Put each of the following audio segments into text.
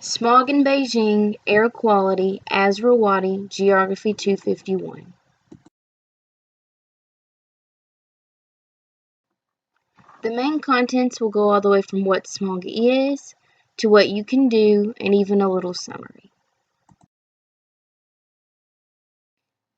Smog in Beijing, Air Quality, Azrawadi, Geography 251. The main contents will go all the way from what smog is, to what you can do, and even a little summary.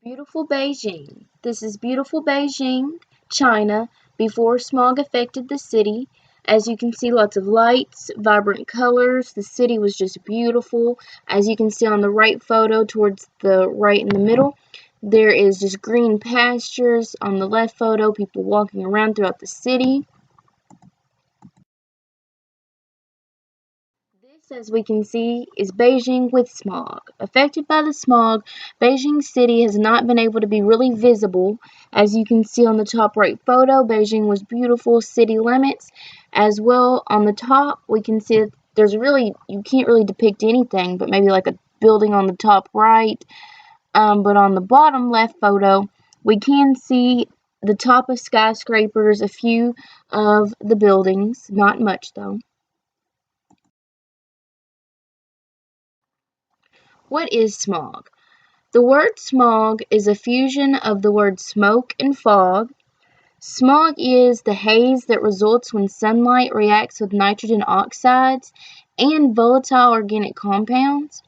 Beautiful Beijing. This is beautiful Beijing, China, before smog affected the city. As you can see, lots of lights, vibrant colors. The city was just beautiful. As you can see on the right photo, towards the right in the middle, there is just green pastures. On the left photo, people walking around throughout the city. This, as we can see, is Beijing with smog. Affected by the smog, Beijing City has not been able to be really visible. As you can see on the top right photo, Beijing was beautiful city limits. As well, on the top, we can see that you can't really depict anything, but maybe like a building on the top right. But on the bottom left photo, we can see the top of skyscrapers, a few of the buildings, not much though. What is smog? The word smog is a fusion of the words smoke and fog. Smog is the haze that results when sunlight reacts with nitrogen oxides and volatile organic compounds.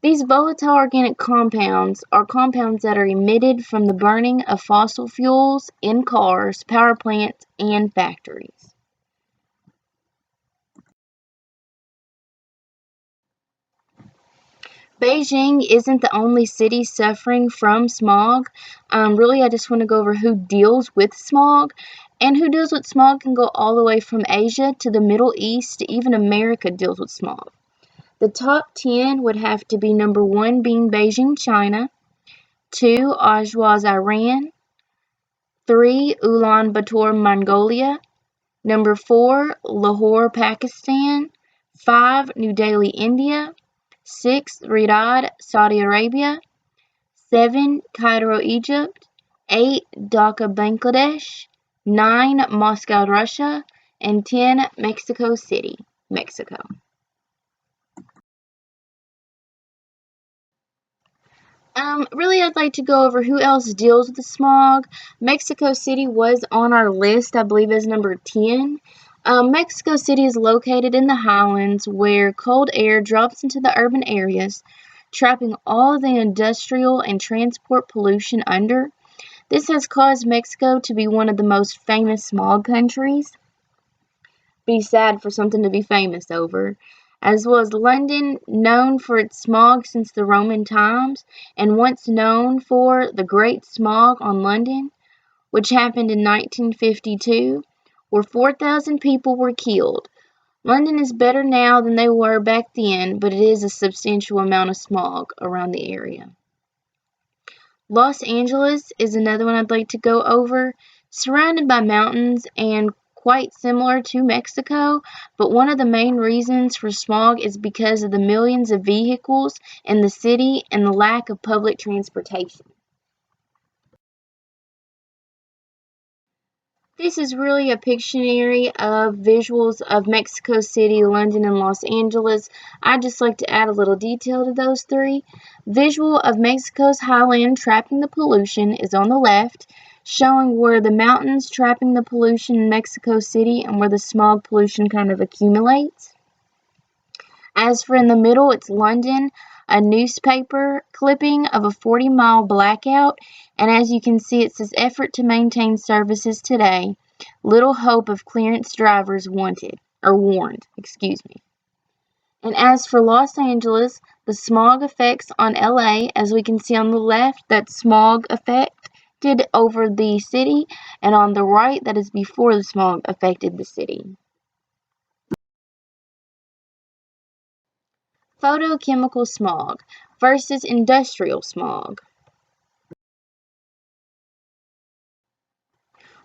These volatile organic compounds are compounds that are emitted from the burning of fossil fuels in cars, power plants, and factories. Beijing isn't the only city suffering from smog. Really, I just want to go over who deals with smog. And who deals with smog can go all the way from Asia to the Middle East to even America deals with smog. The top 10 would have to be number 1 being Beijing, China, 2 Ahvaz, Iran, 3 Ulaanbaatar, Mongolia, number 4 Lahore, Pakistan, 5 New Delhi, India, 6 Riyadh, Saudi Arabia, 7 Cairo, Egypt, 8 Dhaka, Bangladesh, 9 Moscow, Russia, and 10 Mexico City, Mexico. Really, I'd like to go over who else deals with the smog. Mexico City was on our list, I believe, as number 10. Mexico City is located in the highlands where cold air drops into the urban areas, trapping all of the industrial and transport pollution under. This has caused Mexico to be one of the most famous smog countries. Be sad for something to be famous over. As well as London, known for its smog since the Roman times, and once known for the Great Smog on London, which happened in 1952, where 4,000 people were killed. London is better now than they were back then, but it is a substantial amount of smog around the area. Los Angeles is another one I'd like to go over. Surrounded by mountains and quite similar to Mexico, but one of the main reasons for smog is because of the millions of vehicles in the city and the lack of public transportation. This is really a Pictionary of visuals of Mexico City, London, and Los Angeles. I'd just like to add a little detail to those three. Visual of Mexico's highland trapping the pollution is on the left, showing where the mountains trapping the pollution in Mexico City and where the smog pollution kind of accumulates. As for in the middle, it's London, a newspaper clipping of a 40-mile blackout, and as you can see, it says effort to maintain services today. Little hope of clearance drivers warned, excuse me. And as for Los Angeles, the smog effects on LA, as we can see on the left, that smog affected over the city, and on the right, that is before the smog affected the city. Photochemical smog versus industrial smog.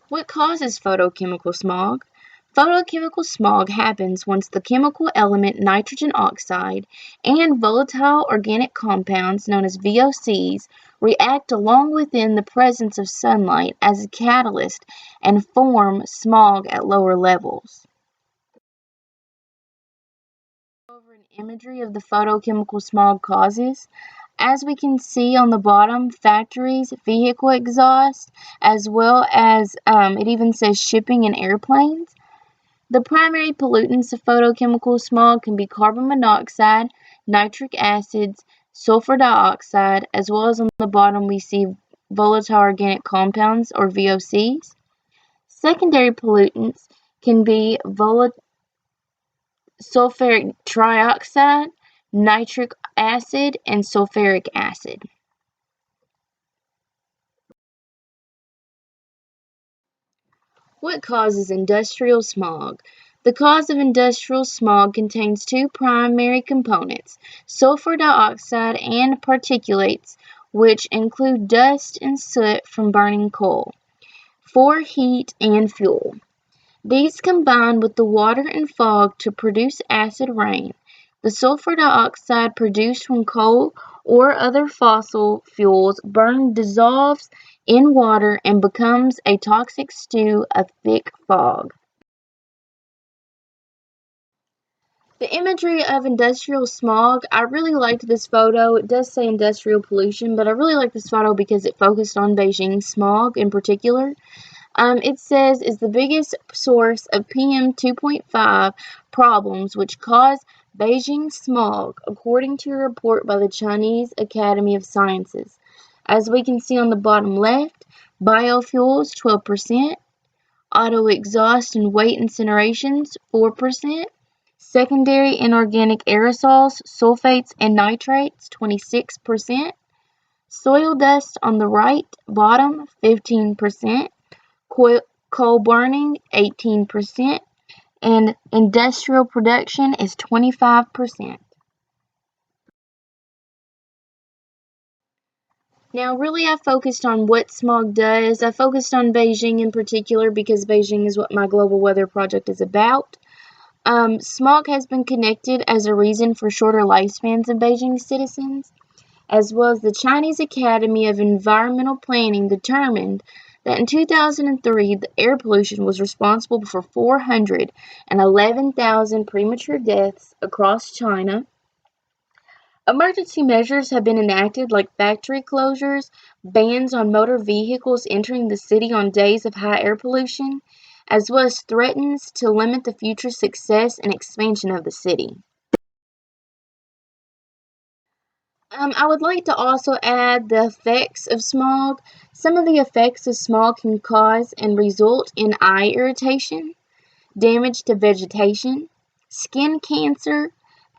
What causes photochemical smog? Photochemical smog happens once the chemical element nitrogen oxide and volatile organic compounds known as VOCs react along within the presence of sunlight as a catalyst and form smog at lower levels. Over an imagery of the photochemical smog causes. As we can see on the bottom, factories, vehicle exhaust, as well as it even says shipping and airplanes. The primary pollutants of photochemical smog can be carbon monoxide, nitric acids, sulfur dioxide, as well as on the bottom we see volatile organic compounds or VOCs. Secondary pollutants can be sulfuric trioxide, nitric acid, and sulfuric acid. What causes industrial smog? The cause of industrial smog contains two primary components, sulfur dioxide and particulates, which include dust and soot from burning coal, for heat and fuel. These combine with the water and fog to produce acid rain. The sulfur dioxide produced when coal or other fossil fuels burned dissolves in water and becomes a toxic stew of thick fog. The imagery of industrial smog, I really liked this photo. It does say industrial pollution, but I really like this photo because it focused on Beijing smog in particular. It says is the biggest source of PM 2.5 problems which cause Beijing smog, according to a report by the Chinese Academy of Sciences. As we can see on the bottom left, biofuels 12%, auto exhaust and waste incinerations 4%, secondary inorganic aerosols, sulfates and nitrates 26%, soil dust on the right bottom 15%, coal burning 18%, and industrial production is 25%. Now, really, I focused on what smog does. I focused on Beijing in particular because Beijing is what my global weather project is about. Smog has been connected as a reason for shorter lifespans of Beijing citizens, as well as the Chinese Academy of Environmental Planning determined that in 2003, the air pollution was responsible for 411,000 premature deaths across China. Emergency measures have been enacted like factory closures, bans on motor vehicles entering the city on days of high air pollution, as well as threatens to limit the future success and expansion of the city. I would like to also add the effects of smog. Some of the effects of smog can cause and result in eye irritation, damage to vegetation, skin cancer,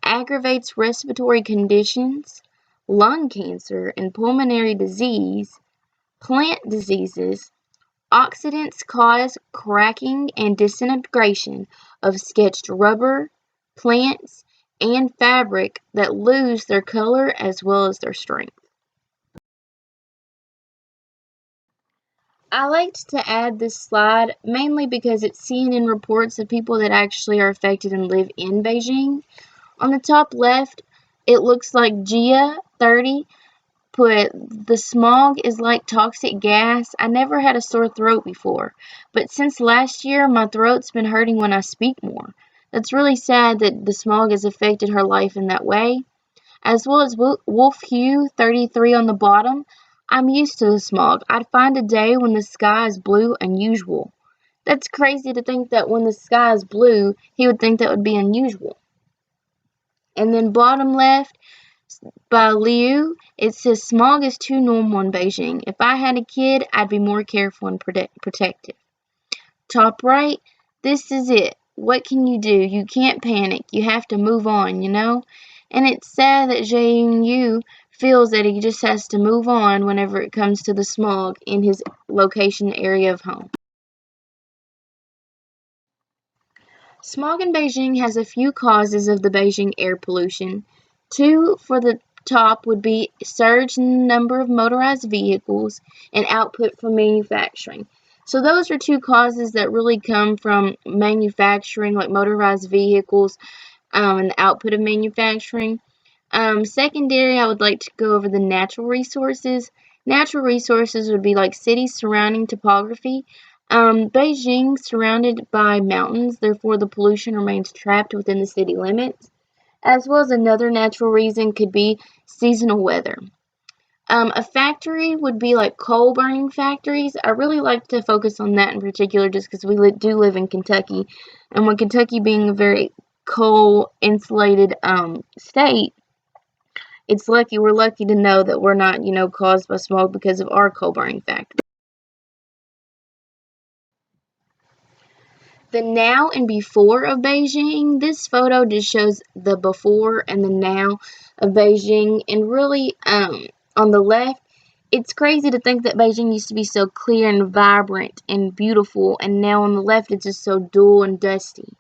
aggravates respiratory conditions, lung cancer and pulmonary disease, plant diseases. Oxidants cause cracking and disintegration of sketched rubber, plants, and fabric that lose their color as well as their strength. I liked to add this slide mainly because it's CNN reports of people that actually are affected and live in Beijing. On the top left, it looks like Gia 30 put the smog is like toxic gas. I never had a sore throat before, but since last year my throat's been hurting when I speak more. That's really sad that the smog has affected her life in that way. As well as Wolf Hugh 33 on the bottom, I'm used to the smog. I'd find a day when the sky is blue unusual. That's crazy to think that when the sky is blue, he would think that would be unusual. And then bottom left, by Liu, it says smog is too normal in Beijing. If I had a kid, I'd be more careful and protective. Top right, this is it. What can you do? You can't panic. You have to move on, you know? And it's sad that Zhang Yu feels that he just has to move on whenever it comes to the smog in his location area of home. Smog in Beijing has a few causes of the Beijing air pollution. Two for the top would be surge in the number of motorized vehicles and output from manufacturing. So those are two causes that really come from manufacturing, like motorized vehicles, and the output of manufacturing. Secondary, I would like to go over the natural resources. Natural resources would be like cities surrounding topography. Beijing surrounded by mountains, therefore the pollution remains trapped within the city limits. As well as another natural reason could be seasonal weather. A factory would be like coal burning factories. I really like to focus on that in particular just because we do live in Kentucky. And with Kentucky being a very coal insulated state, we're lucky to know that we're not, caused by smog because of our coal burning factory. The now and before of Beijing. This photo just shows the before and the now of Beijing. And really, on the left, it's crazy to think that Beijing used to be so clear and vibrant and beautiful, and now on the left, it's just so dull and dusty.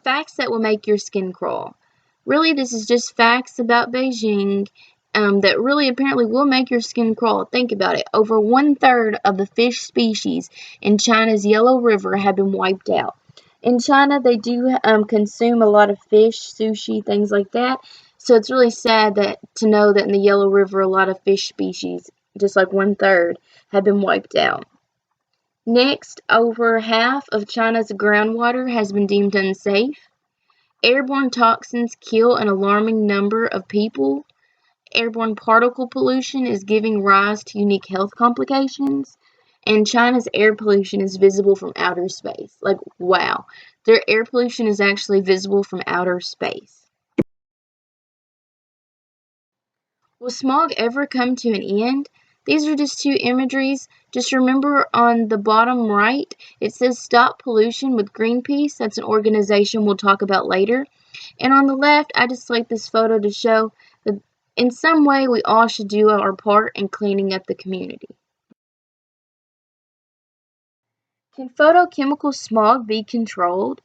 Facts that will make your skin crawl. Really, this is just facts about Beijing that really apparently will make your skin crawl. Think about it. Over 1/3 of the fish species in China's Yellow River have been wiped out. In China, they do consume a lot of fish, sushi, things like that. So it's really sad to know that in the Yellow River, a lot of fish species, just like 1/3, have been wiped out. Next, over half of China's groundwater has been deemed unsafe. Airborne toxins kill an alarming number of people. Airborne particle pollution is giving rise to unique health complications. And China's air pollution is visible from outer space. Like, wow. Their air pollution is actually visible from outer space. Will smog ever come to an end? These are just two imageries. Just remember on the bottom right, it says Stop Pollution with Greenpeace. That's an organization we'll talk about later. And on the left, I just like this photo to show that in some way we all should do our part in cleaning up the community. Can photochemical smog be controlled?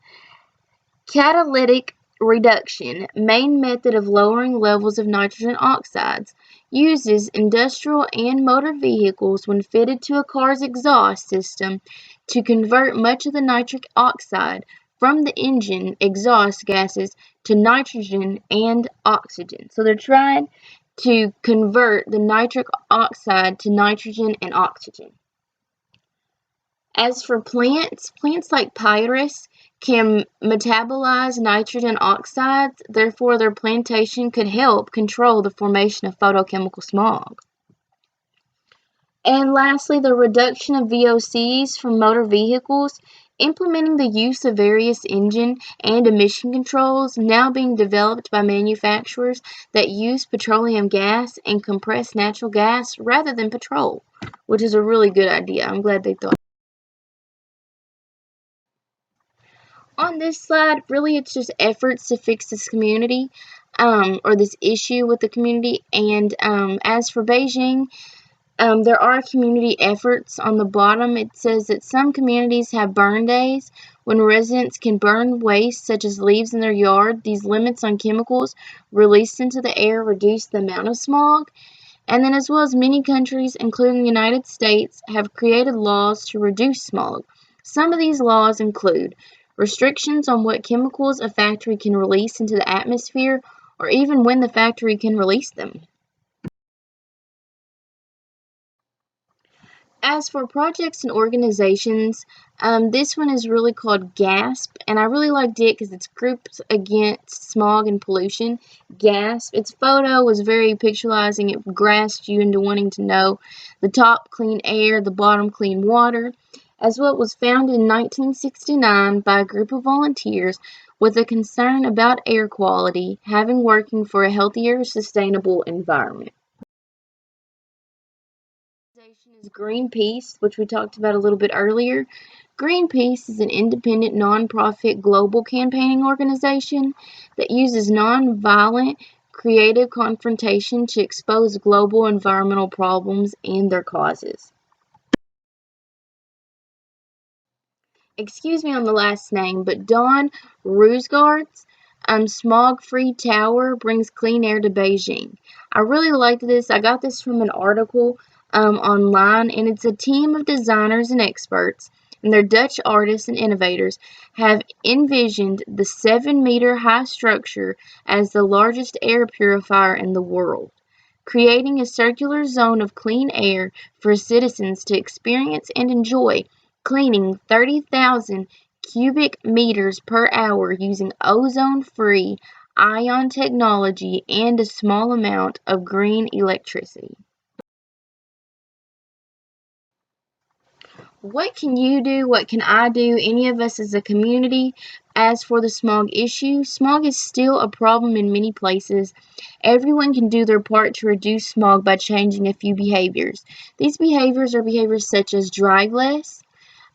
Catalytic reduction, main method of lowering levels of nitrogen oxides, uses industrial and motor vehicles when fitted to a car's exhaust system to convert much of the nitric oxide from the engine exhaust gases to nitrogen and oxygen. So they're trying to convert the nitric oxide to nitrogen and oxygen. As for plants like pyrus can metabolize nitrogen oxides, therefore their plantation could help control the formation of photochemical smog. And lastly, the reduction of VOCs from motor vehicles, implementing the use of various engine and emission controls now being developed by manufacturers that use petroleum gas and compressed natural gas rather than petrol, which is a really good idea. I'm glad they thought. On this slide, really it's just efforts to fix this community or this issue with the community. And as for Beijing, there are community efforts. On the bottom, it says that some communities have burn days when residents can burn waste such as leaves in their yard. These limits on chemicals released into the air reduce the amount of smog. And then as well as many countries, including the United States, have created laws to reduce smog. Some of these laws include restrictions on what chemicals a factory can release into the atmosphere, or even when the factory can release them. As for projects and organizations, this one is really called GASP, and I really liked it because it's Groups Against Smog and Pollution. GASP. Its photo was very picturizing. It grasped you into wanting to know the top clean air, the bottom clean water. As well, it was founded in 1969 by a group of volunteers with a concern about air quality, having working for a healthier, sustainable environment. Is Greenpeace, which we talked about a little bit earlier. Greenpeace is an independent, nonprofit global campaigning organization that uses nonviolent, creative confrontation to expose global environmental problems and their causes. Excuse me on the last name, but Dawn Rusgaard's Smog-Free Tower brings clean air to Beijing. I really liked this. I got this from an article online, and it's a team of designers and experts, and their Dutch artists and innovators have envisioned the 7-meter high structure as the largest air purifier in the world, creating a circular zone of clean air for citizens to experience and enjoy, cleaning 30,000 cubic meters per hour using ozone-free ion technology and a small amount of green electricity. What can you do? What can I do? Any of us as a community? As for the smog issue, smog is still a problem in many places. Everyone can do their part to reduce smog by changing a few behaviors. These behaviors are behaviors such as drive less.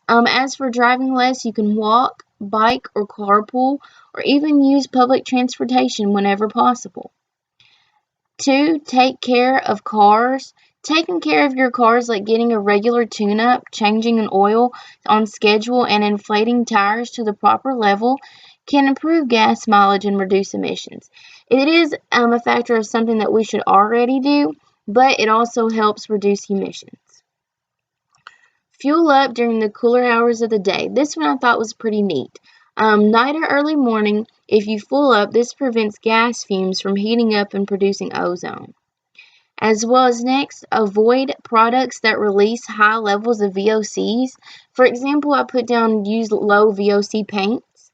As for driving less, you can walk, bike, or carpool, or even use public transportation whenever possible. 2. Take care of cars. Taking care of your cars, like getting a regular tune-up, changing an oil on schedule, and inflating tires to the proper level, can improve gas mileage and reduce emissions. It is a factor of something that we should already do, but it also helps reduce emissions. Fuel up during the cooler hours of the day. This one I thought was pretty neat. Night or early morning, if you fuel up, this prevents gas fumes from heating up and producing ozone. As well as next, avoid products that release high levels of VOCs. For example, I put down use low VOC paints.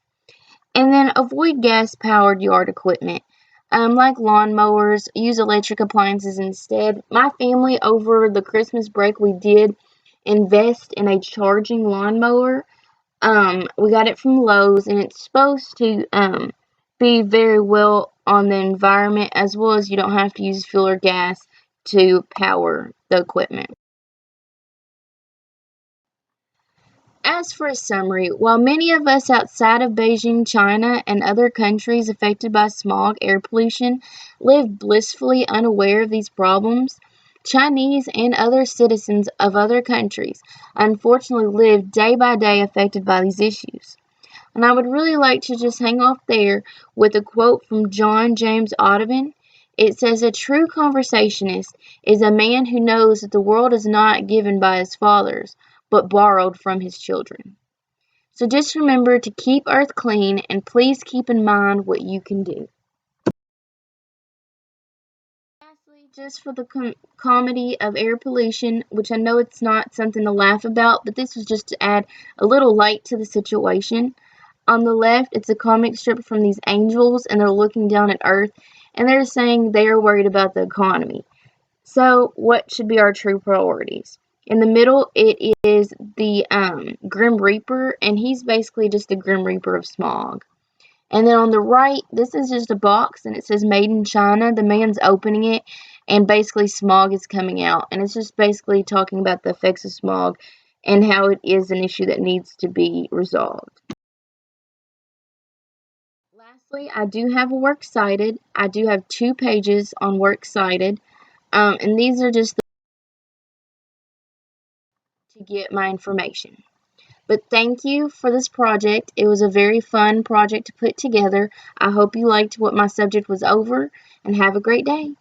And then avoid gas-powered yard equipment. Like lawnmowers, use electric appliances instead. My family, over the Christmas break, we did invest in a charging lawnmower. We got it from Lowe's, and it's supposed to be very well on the environment, as well as you don't have to use fuel or gas to power the equipment. As for a summary, while many of us outside of Beijing, China, and other countries affected by smog air pollution live blissfully unaware of these problems, Chinese and other citizens of other countries unfortunately live day by day affected by these issues. And I would really like to just hang off there with a quote from John James Audubon. It says, "A true conversationist is a man who knows that the world is not given by his fathers, but borrowed from his children." So just remember to keep Earth clean, and please keep in mind what you can do. Lastly, just for the comedy of air pollution, which I know it's not something to laugh about, but this was just to add a little light to the situation. On the left, it's a comic strip from these angels, and they're looking down at Earth, and they're saying they are worried about the economy. So, what should be our true priorities? In the middle, it is the Grim Reaper, and he's basically just the Grim Reaper of smog. And then on the right, this is just a box, and it says Made in China. The man's opening it, and basically smog is coming out. And it's just basically talking about the effects of smog and how it is an issue that needs to be resolved. Lastly, I do have a Works Cited. I do have 2 pages on Works Cited. And these are just to get my information. But thank you for this project. It was a very fun project to put together. I hope you liked what my subject was over, and have a great day.